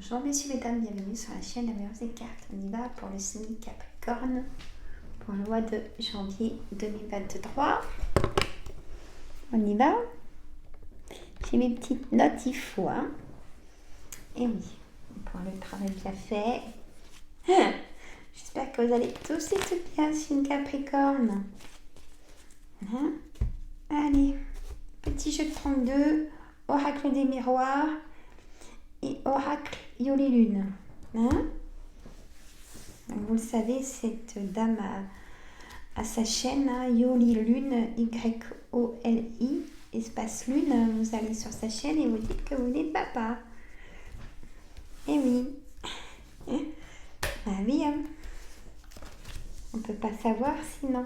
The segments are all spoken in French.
Bonjour messieurs, mesdames, bienvenue sur la chaîne La meilleure des cartes. On y va pour le signe Capricorne pour le mois de janvier 2023. On y va. J'ai mes petites notes, il faut. Et oui, pour le travail bien fait. J'espère que vous allez tous et toutes bien, signe Capricorne. Allez, petit jeu de 32, oracle des miroirs et oracle Yoli Lune. Vous le savez, cette dame a sa chaîne, Yoli Lune, Y-O-L-I, espace Lune. Vous allez sur sa chaîne et vous dites que vous n'êtes papa. Eh oui. Ah oui, on ne peut pas savoir sinon.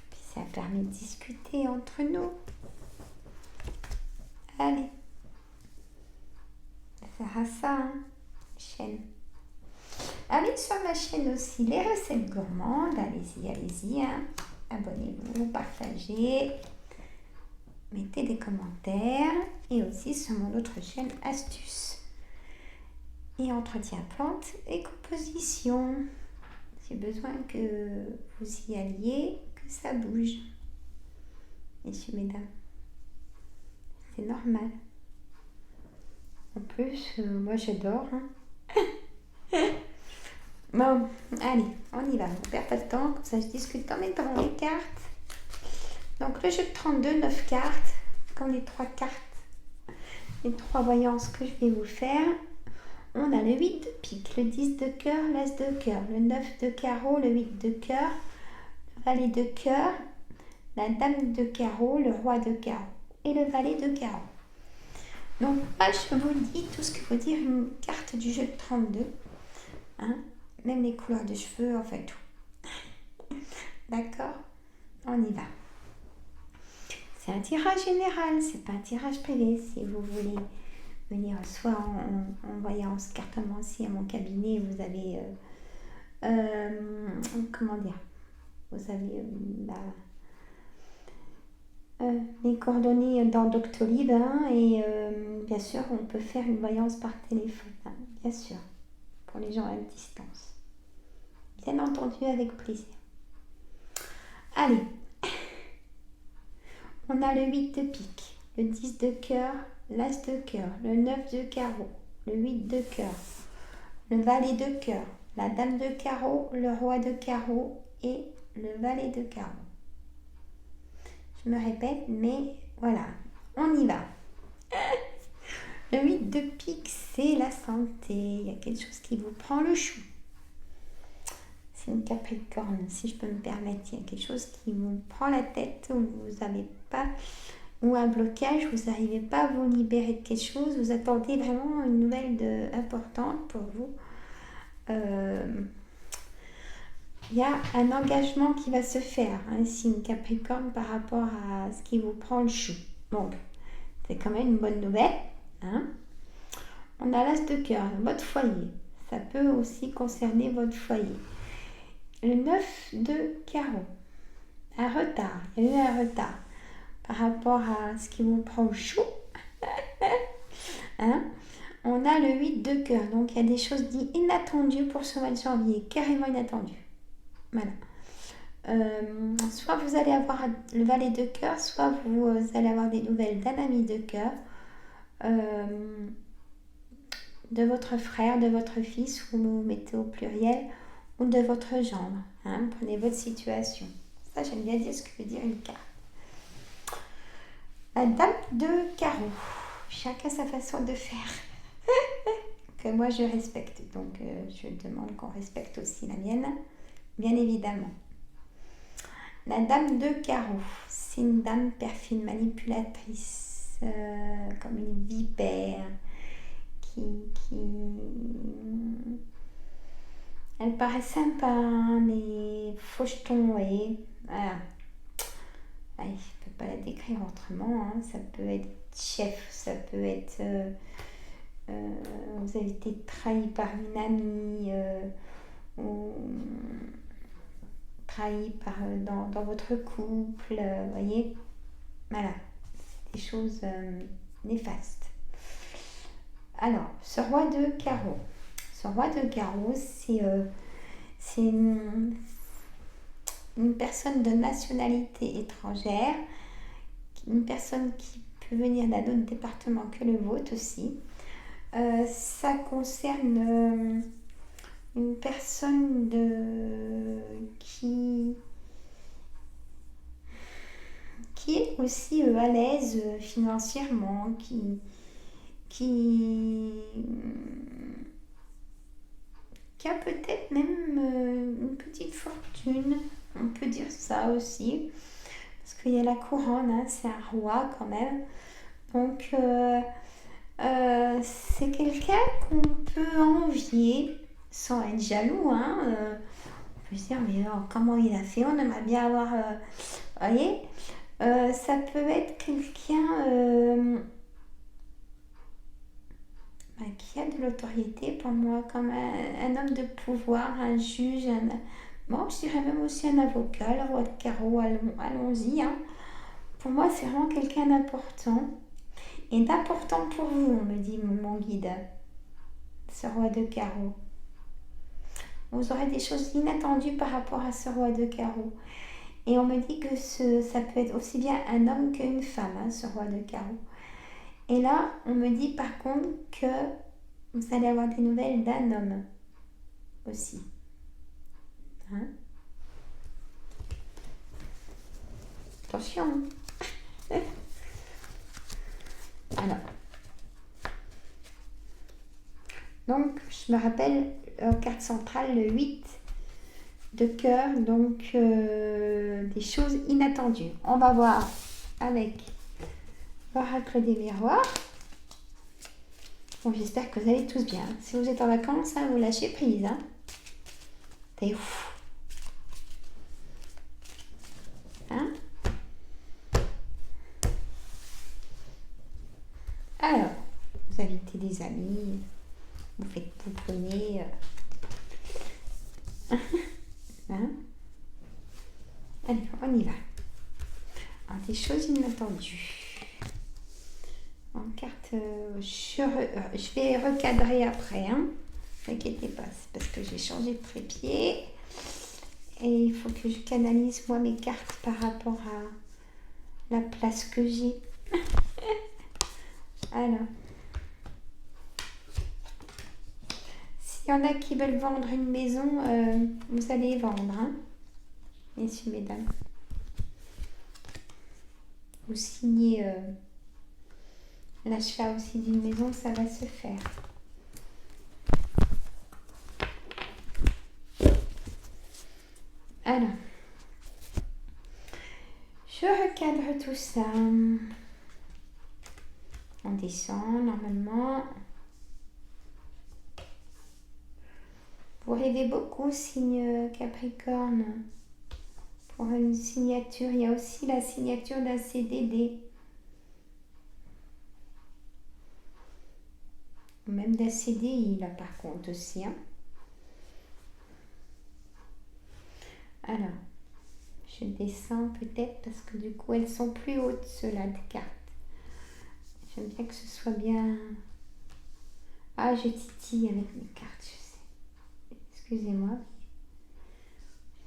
Puis ça permet de discuter entre nous. Allez. Ça sert à ça, chaîne. Allez sur ma chaîne aussi, les recettes gourmandes. Allez-y. Abonnez-vous, partagez, mettez des commentaires. Et aussi sur mon autre chaîne, astuces et entretien plantes et composition. J'ai besoin que vous y alliez, que ça bouge. Messieurs, mesdames, c'est normal. En plus, moi j'adore. Bon, allez, on y va. On perd pas de temps, comme ça je discute en même temps les cartes. Donc le jeu de 32, 9 cartes, comme les 3 cartes, les 3 voyances que je vais vous faire. On a le 8 de pique, le 10 de cœur, l'as de cœur, le 9 de carreau, le 8 de cœur, le valet de cœur, la dame de carreau, le roi de carreau et le valet de carreau. Donc là, je vous dis tout ce que veut dire une carte du jeu de 32. Même les couleurs de cheveux, en fait tout. D'accord? On y va. C'est un tirage général, c'est pas un tirage privé. Si vous voulez venir soit en voyance cartomancie à mon cabinet, vous avez comment dire, vous avez les coordonnées dans Doctolib et bien sûr on peut faire une voyance par téléphone, bien sûr, pour les gens à distance, bien entendu, avec plaisir. Allez, on a le 8 de pique, le 10 de cœur, l'as de cœur, le 9 de carreau, le 8 de cœur, le valet de cœur, la dame de carreau, le roi de carreau et le valet de carreau. Je me répète, mais voilà, on y va. Le 8 de pique, c'est la santé. Il y a quelque chose qui vous prend le chou. C'est une Capricorne, si je peux me permettre. Il y a quelque chose qui vous prend la tête, où vous n'avez pas, ou un blocage, vous n'arrivez pas à vous libérer de quelque chose. Vous attendez vraiment une nouvelle importante pour vous. Il y a un engagement qui va se faire, signe Capricorne, par rapport à ce qui vous prend le chou. Donc, c'est quand même une bonne nouvelle. On a l'as de cœur, votre foyer. Ça peut aussi concerner votre foyer. Le 9 de carreau. Un retard. Il y a eu un retard par rapport à ce qui vous prend le chou. On a le 8 de cœur. Donc, il y a des choses dites inattendues pour ce mois de janvier. Carrément inattendues. Voilà. Soit vous allez avoir le valet de cœur, soit vous allez avoir des nouvelles d'un ami de cœur, de votre frère, de votre fils, vous mettez au pluriel, ou de votre gendre. Prenez votre situation. Ça, j'aime bien dire ce que veut dire une carte. La dame de carreau. Chacun sa façon de faire. Que moi je respecte. Donc je demande qu'on respecte aussi la mienne, bien évidemment. La dame de carreau, c'est une dame perfide, manipulatrice, comme une vipère, qui elle paraît sympa, mais faucheton, et voilà. Je ne peux pas la décrire autrement. Ça peut être chef, ça peut être vous avez été trahi par une amie, ou trahi dans votre couple, voyez, voilà, c'est des choses néfastes. Alors, ce roi de carreau. Ce roi de carreau, c'est une personne de nationalité étrangère, une personne qui peut venir d'un autre département que le vôtre aussi. Ça concerne une personne qui est aussi à l'aise financièrement, qui a peut-être même une petite fortune, on peut dire ça aussi, parce qu'il y a la couronne, hein, c'est un roi quand même. Donc c'est quelqu'un qu'on peut envier sans être jaloux, hein. On peut se dire, mais alors, comment il a fait? On aimerait bien avoir... vous voyez, ça peut être quelqu'un qui a de l'autorité pour moi, comme un homme de pouvoir, un juge, bon, je dirais même aussi un avocat, le roi de carreau, allons-y. Hein. Pour moi, c'est vraiment quelqu'un d'important. Et d'important pour vous, on me dit mon guide, ce roi de carreau. Vous aurez des choses inattendues par rapport à ce roi de carreau. Et on me dit que ça peut être aussi bien un homme qu'une femme, hein, ce roi de carreau. Et là, on me dit par contre que vous allez avoir des nouvelles d'un homme aussi. Hein? Attention. Alors. Donc, je me rappelle, carte centrale, le 8 de cœur, donc des choses inattendues. On va voir avec l'oracle des miroirs. Bon, j'espère que vous allez tous bien. Si vous êtes en vacances, hein, vous lâchez prise. Hein. C'est ouf. Hein? Alors, vous invitez des amis, vous prenez... hein? Allez, on y va. Alors, des choses inattendues. En carte, je vais recadrer après, hein. Ne vous inquiétez pas, c'est parce que j'ai changé de trépied et il faut que je canalise moi mes cartes par rapport à la place que j'ai. Alors, s'il y en a qui veulent vendre une maison, vous allez vendre, hein, messieurs, mesdames. Vous signez l'achat aussi d'une maison, ça va se faire. Alors, je recadre tout ça. On descend normalement. Vous rêvez beaucoup, signe Capricorne. Pour une signature, il y a aussi la signature d'un CDD. Même d'un CDI, là, par contre, aussi. Hein. Alors, je descends peut-être parce que du coup, elles sont plus hautes, ceux-là, de cartes. J'aime bien que ce soit bien... Ah, je titille avec mes cartes, je sais. Excusez-moi.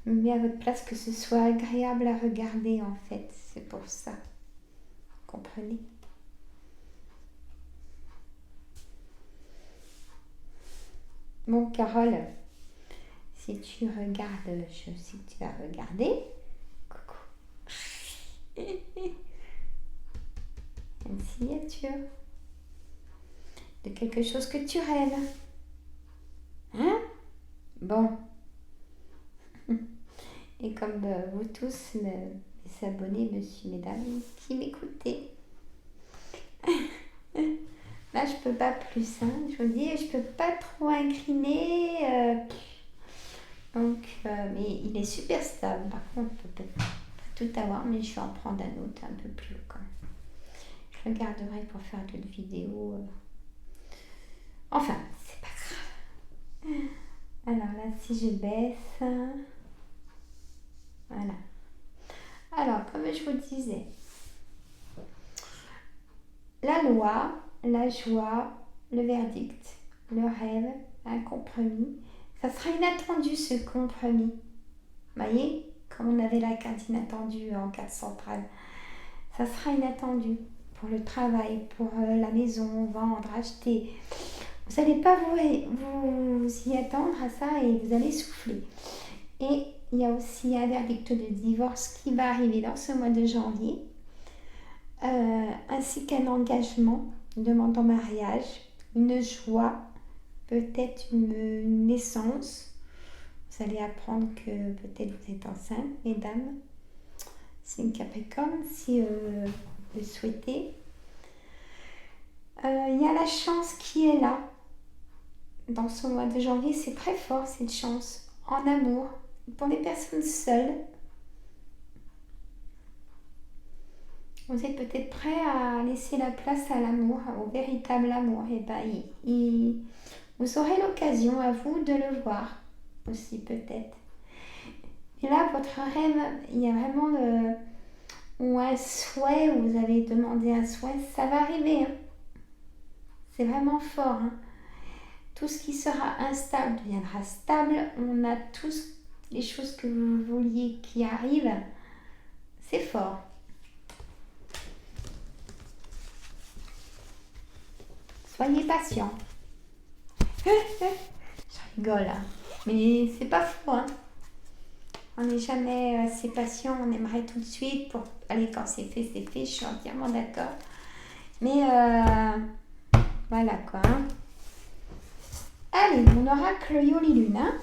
Je me mets à votre place que ce soit agréable à regarder, en fait. C'est pour ça. Comprenez? Bon, Carole, si tu regardes, je sais que tu vas regarder. Coucou. Une signature de quelque chose que tu rêves. Hein? Bon. Et comme vous tous, mes abonnés, messieurs, mesdames, qui m'écoutez. Là, je peux pas plus, hein. Je vous dis, je peux pas trop incliner. Donc, mais il est super stable. Par contre, on peut pas tout avoir, mais je vais en prendre un autre un peu plus haut quand même. Je le garderai pour faire d'autres vidéos. Enfin, c'est pas grave. Alors là, si je baisse... Voilà. Alors, comme je vous disais, la loi, la joie, le verdict, le rêve, un compromis. Ça sera inattendu ce compromis. Vous voyez, comme on avait la carte inattendue en carte centrale. Ça sera inattendu pour le travail, pour la maison, vendre, acheter. Vous n'allez pas vous y attendre à ça et vous allez souffler. Et il y a aussi un verdict de divorce qui va arriver dans ce mois de janvier, ainsi qu'un engagement, une demande en mariage, une joie, peut-être une naissance. Vous allez apprendre que peut-être vous êtes enceinte, mesdames. C'est une Capricorne, si vous le souhaitez. Il y a la chance qui est là. Dans ce mois de janvier, c'est très fort cette chance. En amour, pour les personnes seules. Vous êtes peut-être prêt à laisser la place à l'amour, au véritable amour. Et ben, vous aurez l'occasion à vous de le voir aussi peut-être. Et là, votre rêve, il y a vraiment ou un souhait, où vous avez demandé un souhait, ça va arriver. Hein. C'est vraiment fort. Hein. Tout ce qui sera instable deviendra stable. On a tous les choses que vous vouliez qui arrivent. C'est fort. Soyez patient. Je rigole. Hein. Mais c'est pas faux. Hein. On n'est jamais assez patient. On aimerait tout de suite. Allez, quand c'est fait, c'est fait. Je suis entièrement d'accord. Mais voilà quoi. Hein. Allez, mon oracle Yoli Lune. Hein.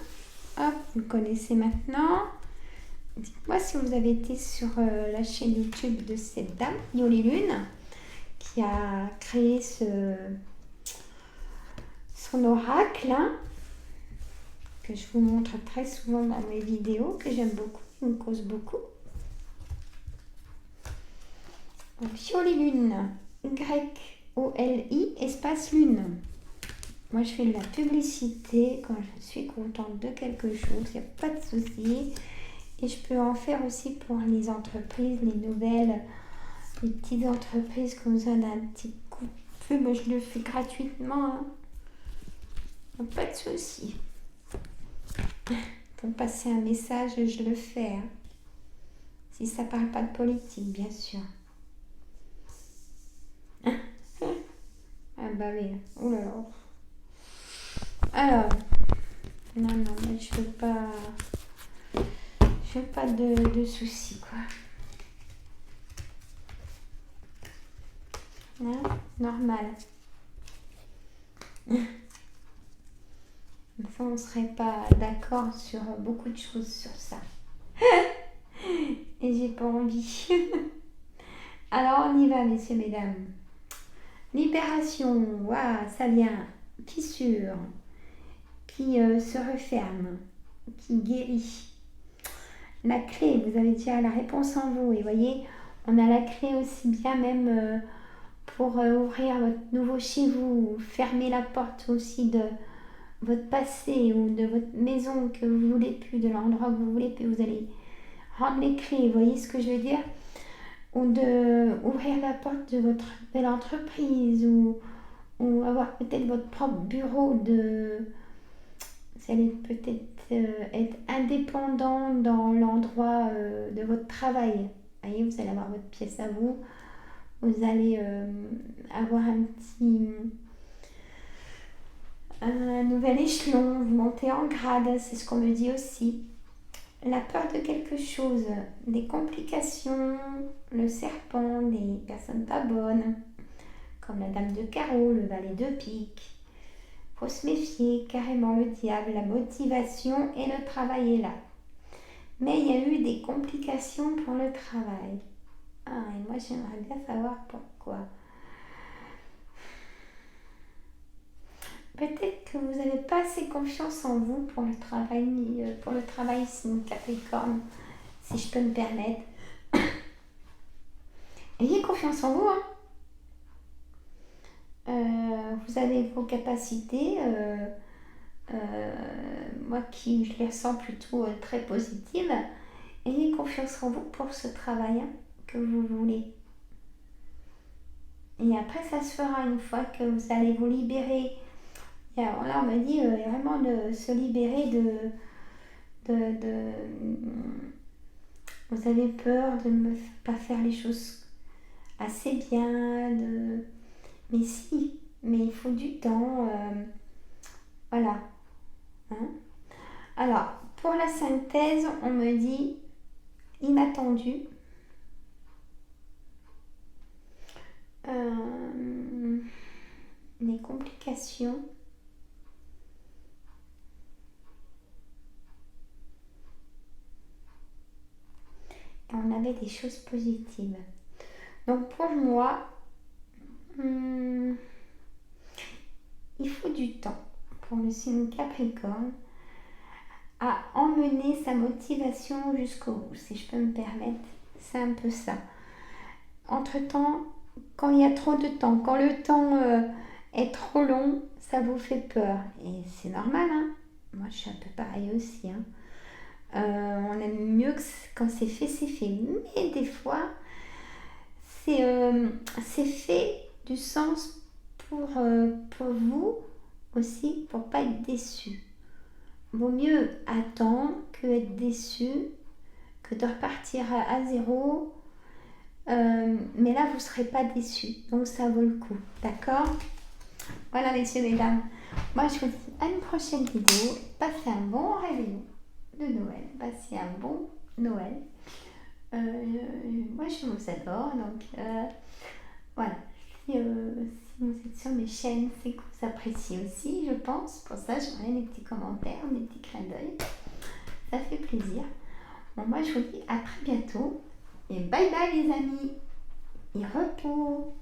Hop, vous le connaissez maintenant. Dites-moi si vous avez été sur la chaîne YouTube de cette dame, Yoli Lune, qui a créé son oracle, hein, que je vous montre très souvent dans mes vidéos, que j'aime beaucoup, qui me cause beaucoup. Donc, Yoli Lune, Y-O-L-I, espace Lune. Moi, je fais de la publicité quand je suis contente de quelque chose, il n'y a pas de souci. Et je peux en faire aussi pour les entreprises, les nouvelles, les petites entreprises qui ont besoin d'un petit coup de pub. Je le fais gratuitement. Hein. Pas de souci. Pour passer un message, je le fais. Hein. Si ça parle pas de politique, bien sûr. Ah bah oui. Oh là là. Alors, non, mais je veux pas de soucis, quoi. Hein? Normal. Enfin, on ne serait pas d'accord sur beaucoup de choses sur ça. Et j'ai pas envie. Alors, on y va, messieurs, mesdames. Libération, waouh, ça vient. Fissure, qui se referme, qui guérit. La clé, vous avez déjà la réponse en vous. Et voyez, on a la clé aussi bien même pour ouvrir votre nouveau chez vous, fermer la porte aussi de votre passé ou de votre maison que vous ne voulez plus, de l'endroit que vous voulez plus. Vous allez rendre les clés, vous voyez ce que je veux dire? Ou de ouvrir la porte de votre belle entreprise ou avoir peut-être votre propre bureau vous allez peut-être être indépendant dans l'endroit de votre travail. Voyez, vous allez avoir votre pièce à vous. Vous allez avoir un nouvel échelon, vous montez en grade, c'est ce qu'on me dit aussi. La peur de quelque chose, des complications, le serpent, des personnes pas bonnes, comme la dame de carreau, le valet de pique. Faut se méfier, carrément le diable, la motivation et le travail est là. Mais il y a eu des complications pour le travail. Ah, et moi j'aimerais bien savoir pourquoi. Peut-être que vous n'avez pas assez confiance en vous pour le travail signe Capricorne, si je peux me permettre. Ayez confiance en vous, hein. Vous avez vos capacités, moi qui je les ressens plutôt très positives. Ayez confiance en vous pour ce travail hein, que vous voulez. Et après, ça se fera une fois que vous allez vous libérer. Et alors là, on me dit vraiment de se libérer de. Vous avez peur de ne pas faire les choses assez bien. Mais si, mais il faut du temps. Voilà. Hein. Alors, pour la synthèse, on me dit inattendu. Les complications. Et on avait des choses positives. Donc pour moi, il faut du temps pour le signe Capricorne à emmener sa motivation jusqu'au bout, si je peux me permettre. C'est un peu ça. Entre-temps, quand il y a trop de temps, quand le temps est trop long, ça vous fait peur. Et c'est normal, hein. Moi, je suis un peu pareil aussi, hein. On aime mieux que quand c'est fait, c'est fait. Mais des fois, c'est fait du sens pour vous aussi, pour pas être déçu. Vaut mieux attendre que être déçu, que de repartir à zéro. Mais là, vous ne serez pas déçu. Donc, ça vaut le coup. D'accord? Voilà, messieurs, mesdames. Moi, je vous dis à une prochaine vidéo. Passez un bon réveillon de Noël. Passez un bon Noël. Moi, je vous adore. Donc, voilà. Si vous êtes sur mes chaînes, c'est que vous appréciez aussi, je pense. Pour ça, je mets des petits commentaires, des petits clins d'œil. Ça fait plaisir. Bon, moi, je vous dis à très bientôt. Et bye bye, les amis. Et repos.